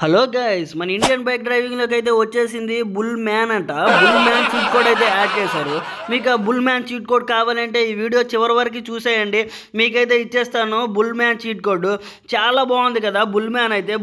Hello guys, మన Indian bike డ్రైవింగ్లోకి అయితే వచ్చేసింది బుల్ మ్యాన్ అంట. బుల్ మ్యాన్ చీట్ కోడ్ అయితే యాడ్ చేశారు. మీకు ఆ బుల్ మ్యాన్ చీట్ కోడ్ కావాలంటే ఈ వీడియో చివరి వరకు చూసేయండి, మీకైతే ఇచ్చేస్తాను బుల్ మ్యాన్ చీట్ కోడ్. చాలా బాగుంది కదా బుల్ మ్యాన్ అయితే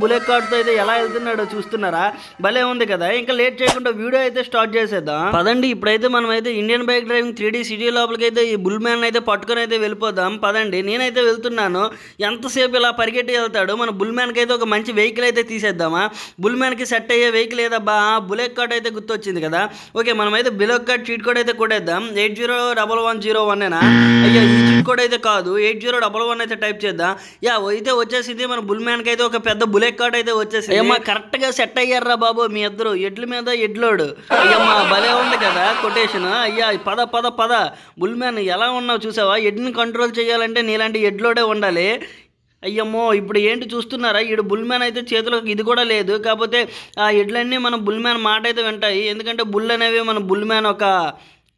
బుల్లెట్ కార్డ్తో అయితే ఎలా వెళ్తున్నాడో చూస్తున్నారా? భలే ఉంది కదా. ఇంకా లేట్ చేయకుండా వీడియో అయితే స్టార్ట్ చేసేద్దాం పదండి. ఇప్పుడైతే మనం అయితే Indian bike driving 3D city లోపలికి అయితే ఈ బుల్ మ్యాన్ అయితే పట్టుకొని అయితే వెళ్ళిపోదాం పదండి. నేనైతే వెళ్తున్నాను. ఎంతసేపు ఇలా పరిగెట్టి వెళ్తాడు. మన బుల్ మ్యాన్కి అయితే ఒక మంచి వెహికల్ అయితే తీసేద్దామా? బుల్ మ్యాన్కి సెట్ అయ్యే వెహికల్ ఏదబ్బా? బుల్లెట్ కార్డ్ అయితే గుర్తొచ్చింది కదా. ఓకే, మనమైతే బుల్లెట్ కార్డ్ చీట్ కోడ్ అయితే కొట్టేద్దాం. 801101 అయ్యా, ఈ చీట్ కోడ్ అయితే కాదు, 8011 అయితే టైప్ చేద్దాం. యా, అయితే వచ్చేసింది మన బుల్ మ్యాన్కి అయితే ఒక పెద్ద బుల్లెట్ కార్డ్ అయితే వచ్చేసింది. అయ్యమ్మా, కరెక్ట్గా సెట్ అయ్యారా బాబు మీ ఇద్దరు. ఎడ్ల మీద ఎడ్లోడు. అయ్యమ్మా, భలే ఉంది కదా కొటేషన్. అయ్యా, పద పద పద. బుల్ మ్యాన్ ఎలా ఉన్నావు చూసావా? ఎడ్ని కంట్రోల్ చేయాలంటే నీలాంటి ఎడ్లోడే ఉండాలి. అయ్యమ్మో, ఇప్పుడు ఏంటి చూస్తున్నారా? ఈడు బుల్ మ్యాన్ అయితే చేతిలో ఇది కూడా లేదు. కాకపోతే ఆ ఎడ్లన్నీ మన బుల్ మ్యాన్ మాట అయితే వింటాయి. ఎందుకంటే బుల్ అనేవి మన బుల్ మ్యాన్ ఒక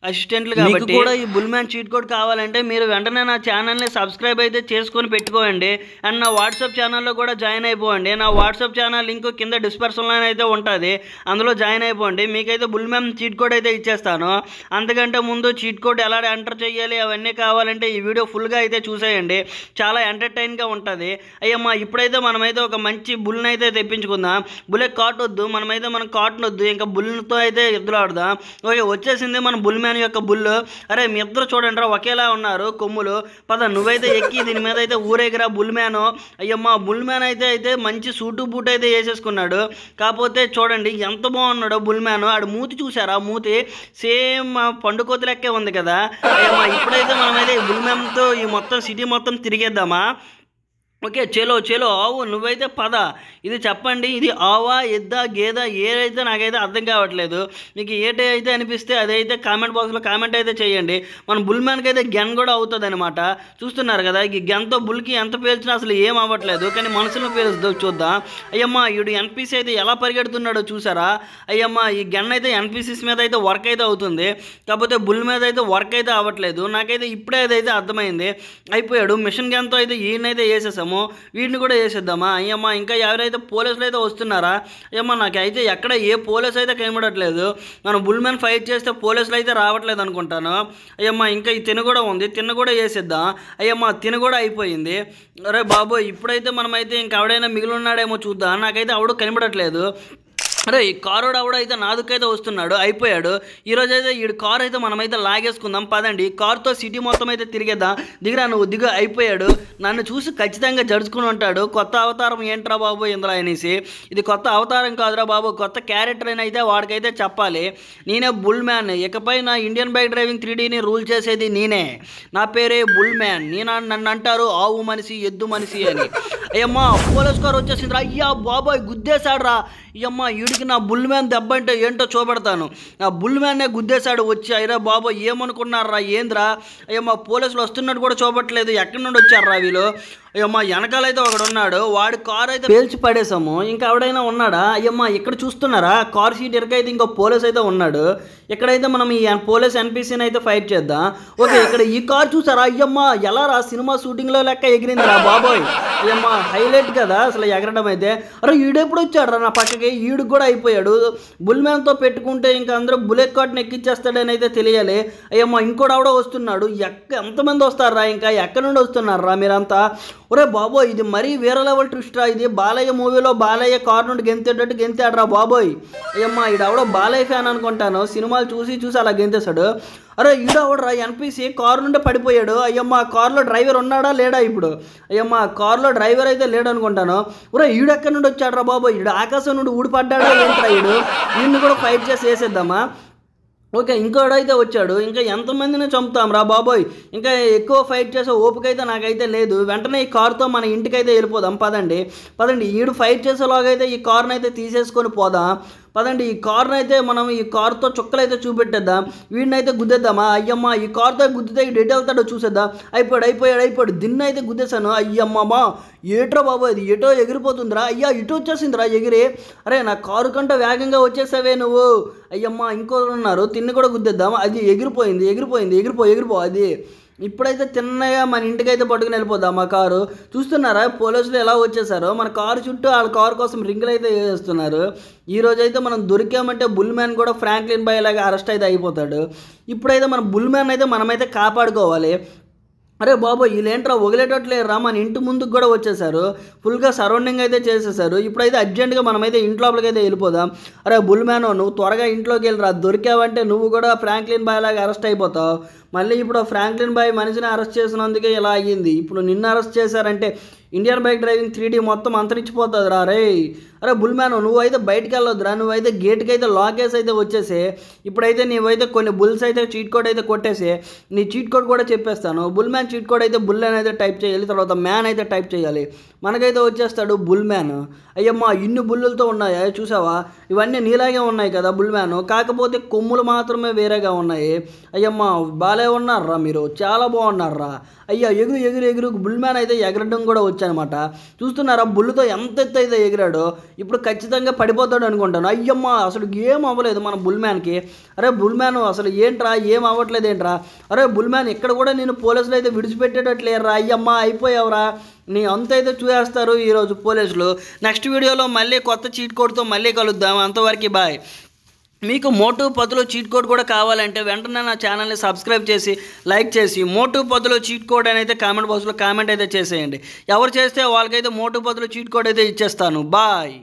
అసిస్టెంట్లు కాబట్టి. కూడా ఈ బుల్ మ్యాన్ చీట్ కోడ్ కావాలంటే మీరు వెంటనే నా ఛానల్ని సబ్స్క్రైబ్ అయితే చేసుకొని పెట్టుకోండి. అండ్ నా వాట్సాప్ ఛానల్లో కూడా జాయిన్ అయిపోండి. నా వాట్సాప్ ఛానల్ లింక్ కింద డిస్క్రిప్షన్లో అయితే ఉంటుంది, అందులో జాయిన్ అయిపోండి. మీకైతే బుల్ మ్యాన్ చీట్ కోడ్ అయితే ఇచ్చేస్తాను. అంతకంటే ముందు చీట్ కోడ్ ఎలా ఎంటర్ చేయాలి అవన్నీ కావాలంటే ఈ వీడియో ఫుల్గా అయితే చూసేయండి. చాలా ఎంటర్టైన్గా ఉంటుంది. అయ్యమ్మా, ఇప్పుడైతే మనమైతే ఒక మంచి బుల్ని అయితే తెప్పించుకుందాం. బుల్లెట్ కార్ట్ వద్దు, మన కార్ట్ను వద్దు, ఇంకా బుల్తో అయితే ఎదురాడుదాం. ఓకే, వచ్చేసింది మన బుల్ యొక్క బుల్లు. అరే, మీ ఇద్దరు చూడండి రా, ఒకేలా ఉన్నారు కొమ్ములు. పద, నువ్వైతే ఎక్కి దీని మీద అయితే ఊరేగిరా బుల్ మ్యాన్. అయ్యమ్మా, బుల్ మ్యాన్ అయితే మంచి సూటు బూట్ అయితే వేసేసుకున్నాడు. కాకపోతే చూడండి ఎంత బాగున్నాడో బుల్ మ్యాన్. ఆడు మూతి చూసారా? మూతి సేమ్ పండుకోత లెక్కే ఉంది కదా. అయ్యమ్మా, ఇప్పుడైతే మనమైతే బుల్ మ్యాన్తో ఈ మొత్తం సిటీ మొత్తం తిరిగేద్దామా? ఓకే, చలో ఆవు, నువ్వైతే పద. ఇది చెప్పండి, ఇది ఆవా, ఎద్దా, గేదా, ఏదైతే నాకైతే అర్థం కావట్లేదు. మీకు ఏటే అయితే అనిపిస్తే అదైతే కామెంట్ బాక్స్లో కామెంట్ అయితే చేయండి. మన బుల్ మ్యాన్కి అయితే గన్ కూడా అవుతుంది అనమాట. చూస్తున్నారు కదా, ఈ గన్తో బుల్కి ఎంత పేల్చినా అసలు ఏం అవ్వట్లేదు, కానీ మనసులో పేలుస్తూ చూద్దాం. అయ్యమ్మా, వీడు ఎన్పిసి అయితే ఎలా పరిగెడుతున్నాడో చూసారా? అయ్యమ్మా, ఈ గన్ అయితే ఎన్పిసిస్ మీద అయితే వర్క్ అయితే అవుతుంది, కాకపోతే బుల్ మీద అయితే వర్క్ అయితే అవ్వట్లేదు. నాకైతే ఇప్పుడే అదైతే అర్థమైంది. అయిపోయాడు. మిషన్ గన్తో అయితే ఈయనైతే వేసేసాము, వీటిని కూడా వేసేద్దామా? అయ్యమ్మా, ఇంకా ఎవరైతే పోలీసులు అయితే వస్తున్నారా? అయ్యమ్మా, నాకైతే ఎక్కడ ఏ పోలీసు అయితే కనబడట్లేదు. మనం బుల్ మ్యాన్ ఫైట్ చేస్తే పోలీసులు అయితే రావట్లేదు అనుకుంటాను. అయ్యమ్మా, ఇంకా ఈ తిన కూడా ఉంది, తిన్న కూడా వేసేద్దాం. అయ్యమ్మా, తిన కూడా అయిపోయింది. అరే బాబోయ్, ఇప్పుడైతే మనమైతే ఇంకా ఎవడైనా మిగిలి ఉన్నాడేమో చూద్దాం. నాకైతే ఎవడు కనబడట్లేదు. అరే, ఈ కారోడు ఆవిడైతే నాదుకైతే వస్తున్నాడు. అయిపోయాడు. ఈరోజు అయితే ఈ కారు అయితే మనమైతే లాగేసుకుందాం పదండి. కారుతో సిటీ మొత్తం అయితే తిరిగేద్దాం. దిగురా, నువ్వు దిగు. అయిపోయాడు. నన్ను చూసి ఖచ్చితంగా జడుచుకుని ఉంటాడు. కొత్త అవతారం ఏంట్రా బాబు ఇందులో అనేసి. ఇది కొత్త అవతారం కాదురా బాబు, కొత్త క్యారెక్టర్ అని అయితే వాడికైతే చెప్పాలి. నేనే బుల్ మ్యాన్. ఇకపై నా ఇండియన్ బైక్ డ్రైవింగ్ 3Dని రూల్ చేసేది నేనే. నా పేరే బుల్ మ్యాన్. నన్ను అంటారు ఆవు మనిషి, ఎద్దు మనిషి అని. అయ్యమ్మా, పోలీస్ కారు వచ్చేసిందిరా. అయ్యా బాబాయ్, గుద్దేశాడురా. అయ్యమ్మా, వీడికి నా బుల్ మ్యాన్ దెబ్బ అంటే ఏంటో చూపెడతాను. నా బుల్ మ్యాన్నే గుద్దేశాడు వచ్చి. అయిరా బాబా, ఏమనుకున్నారా? ఏంద్రా? అయ్యమ్మా, పోలీసులు వస్తున్నట్టు కూడా చూపట్లేదు. ఎక్కడి నుండి వచ్చారా వీళ్ళు? అయ్యమ్మా, వెనకాలైతే ఒకడు ఉన్నాడు, వాడి కారు అయితే పేల్చి పడేసాము. ఇంకా ఎవడైనా ఉన్నాడా? అయ్యమ్మా, ఇక్కడ చూస్తున్నారా? కార్ సీట్ ఎరకైతే ఇంకో పోలీస్ అయితే ఉన్నాడు. ఇక్కడైతే మనం ఈ పోలీస్ ఎన్పిసిని అయితే ఫైట్ చేద్దాం. ఓకే, ఇక్కడ ఈ కార్ చూసారా? అయ్యమ్మా, ఎలా రా, సినిమా షూటింగ్లో లెక్క ఎగిరిందిరా బాబోయ్. అయ్యమ్మా, హైలైట్ కదా అసలు ఎగరడం అయితే. అరే, ఈడెప్పుడు వచ్చాడు రా నా పక్కకి? ఈడు కూడా అయిపోయాడు. బుల్ మ్యాన్తో పెట్టుకుంటే ఇంకా అందరూ బుల్లెట్ కార్డ్ని ఎక్కించేస్తాడని అయితే తెలియాలి. అయ్యమ్మా, ఇంకోటి ఆవిడ వస్తున్నాడు. ఎంతమంది వస్తారా? ఇంకా ఎక్కడి నుండి వస్తున్నారా మీరంతా? ఒరే బాబోయ్, ఇది మరీ వేరే లెవెల్ ట్విస్ట్ రా. ఇది బాలయ్య మూవీలో బాలయ్య కారు నుండి గెంతేటట్టు గెంతాడురా బాబోయ్. అయ్యమ్మా, ఈడవడో బాలయ్య ఫ్యాన్ అనుకుంటాను. సినిమాలు చూసి అలా గెంతేశాడు. అరే, ఈడవడరా ఎన్పిసి కారు నుండి పడిపోయాడు. అయ్యమ్మా, కారులో డ్రైవర్ ఉన్నాడా లేడా ఇప్పుడు? అయ్యమ్మా, కారులో డ్రైవర్ అయితే లేడు అనుకుంటాను. ఒరే, ఈడెక్కడి నుండి వచ్చాడురా బాబోయ్. ఈడు ఆకాశం నుండి ఊడిపడ్డాడా ఏంట్రా? ఈయన్ని కూడా ఫైట్ చేసి వేసేద్దామా? ఓకే, ఇంకోడైతే వచ్చాడు. ఇంకా ఎంతమందిని చంపుతాం రా బాబోయ్. ఇంకా ఎక్కువ ఫైట్ చేసే ఓపిక అయితే నాకైతే లేదు. వెంటనే ఈ కారుతో మన ఇంటికైతే వెళ్ళిపోదాం పదండి. ఈడు ఫైట్ చేసేలాగైతే ఈ కారుని అయితే తీసేసుకొని పోదాం పదండి. ఈ కారుని అయితే మనం ఈ కారుతో చుక్కలు అయితే చూపెట్టేద్దాం. వీడిని అయితే గుద్దేద్దామా? అయ్యమ్మా, ఈ కారుతో గుద్దితే ఈ డెట్ వెళ్తాడో చూసేద్దాం. అయిపోయాడు. దిన్ను అయితే గుద్దేశాను. అయ్యమ్మా, ఏట్రా బాబు, అది ఎటో ఎగిరిపోతుందిరా. అయ్యా, ఇటు వచ్చేసిందిరా ఎగిరి. అరే, నా కారు కంటే వేగంగా వచ్చేసావే నువ్వు. అయ్యమ్మా, ఇంకో ఉన్నారు, తిన్ని కూడా గుద్దేద్దాం. అది ఎగిరిపోయింది. ఎగిరిపో అది. ఇప్పుడైతే తిన్నగా మన ఇంటికైతే పట్టుకుని వెళ్ళిపోదాం మా కారు. చూస్తున్నారా పోలీసులు ఎలా వచ్చేసారో, మన కారు చుట్టూ వాళ్ళ కారు కోసం రింగులు అయితే వేస్తున్నారు. ఈరోజు అయితే మనం దొరికామంటే బుల్ మ్యాన్ కూడా ఫ్రాంక్లిన్ బాయ్ లాగా అరెస్ట్ అయితే అయిపోతాడు. ఇప్పుడైతే మన బుల్ మ్యాన్ అయితే మనమైతే కాపాడుకోవాలి. అరే బాబు వీళ్ళేంట్రా వదిలేటట్లేరా, మన ఇంటి ముందుకు కూడా వచ్చేసారు, ఫుల్గా సరౌండింగ్ అయితే చేసేసారు. ఇప్పుడైతే అర్జెంటుగా మనమైతే ఇంటి లోపలికి అయితే వెళ్ళిపోదాం. అరే బుల్ మ్యాన్ నువ్వు త్వరగా ఇంట్లోకి వెళ్ళిరా, దొరికావంటే నువ్వు కూడా ఫ్రాంక్లిన్ బాయ్ లాగా అరెస్ట్ అయిపోతావు. మళ్ళీ ఇప్పుడు ఫ్రాంక్లిన్ బాయ్ మనిషిని అరెస్ట్ చేసినందుకే ఇలా అయ్యింది. ఇప్పుడు నిన్ను అరెస్ట్ చేశారంటే ఇండియన్ బైక్ డ్రైవింగ్ 3D మొత్తం అంతరించిపోతుంది రా రే. అరే బుల్ మ్యాన్ నువ్వైతే బయటికి వెళ్ళొద్దురా, నువ్వైతే గేట్కి అయితే లాకేసి అయితే వచ్చేసి ఇప్పుడైతే నీవైతే కొన్ని బుల్స్ అయితే చీట్ కోడ్ అయితే కొట్టేసి నీ చీట్ కోడ్ కూడా చెప్పేస్తాను. బుల్ మ్యాన్ చీట్ కోడ్ అయితే బుల్ అని అయితే టైప్ చేయాలి, తర్వాత మ్యాన్ అయితే టైప్ చేయాలి, మనకైతే వచ్చేస్తాడు బుల్ మ్యాన్. అయ్యమ్మా ఇన్ని బుల్లులతో ఉన్నాయా చూసావా, ఇవన్నీ నీలాగే ఉన్నాయి కదా బుల్ మ్యాన్, కాకపోతే కొమ్ములు మాత్రమే వేరేగా ఉన్నాయి. అయ్యమ్మా బాలే ఉన్నారా మీరు, చాలా బాగున్నారా. అయ్యా ఎగురు ఎగురు ఎగురు బుల్ మ్యాన్ అయితే ఎగరడం కూడా వచ్చానమాట. చూస్తున్నారా బుల్లుతో ఎంత ఎత్తు అయితే ఎగిరాడో, ఇప్పుడు ఖచ్చితంగా పడిపోతాడు అనుకుంటాను. అయ్యమ్మా అసలు ఏం అవ్వలేదు మన బుల్ మ్యాన్కి. అరే బుల్ మ్యాన్ అసలు ఏంట్రా ఏం అవ్వట్లేదు ఏంట్రా. అరే బుల్ మ్యాన్ ఇక్కడ కూడా నేను పోలీసులు అయితే విడిచిపెట్టేటట్లేరా. అయ్యమ్మా అయిపోయావురా, నీ అంత అయితే చూసేస్తారు ఈరోజు పోలీసులు. నెక్స్ట్ వీడియోలో మళ్ళీ కొత్త చీట్ కోడ్తో మళ్ళీ కలుద్దాం. అంతవరకు బాయ్. మీకు మోటు పదులో చీట్ కోడ్ కూడా కావాలంటే వెంటనే నా ఛానల్ని సబ్స్క్రైబ్ చేసి లైక్ చేసి మోటు పదులో చీట్ కోడ్ అని అయితే కామెంట్ బాక్స్లో కామెంట్ అయితే చేసేయండి. ఎవరు చేస్తే వాళ్ళకైతే మోటు పదులో చీట్ కోడ్ అయితే ఇచ్చేస్తాను. బాయ్.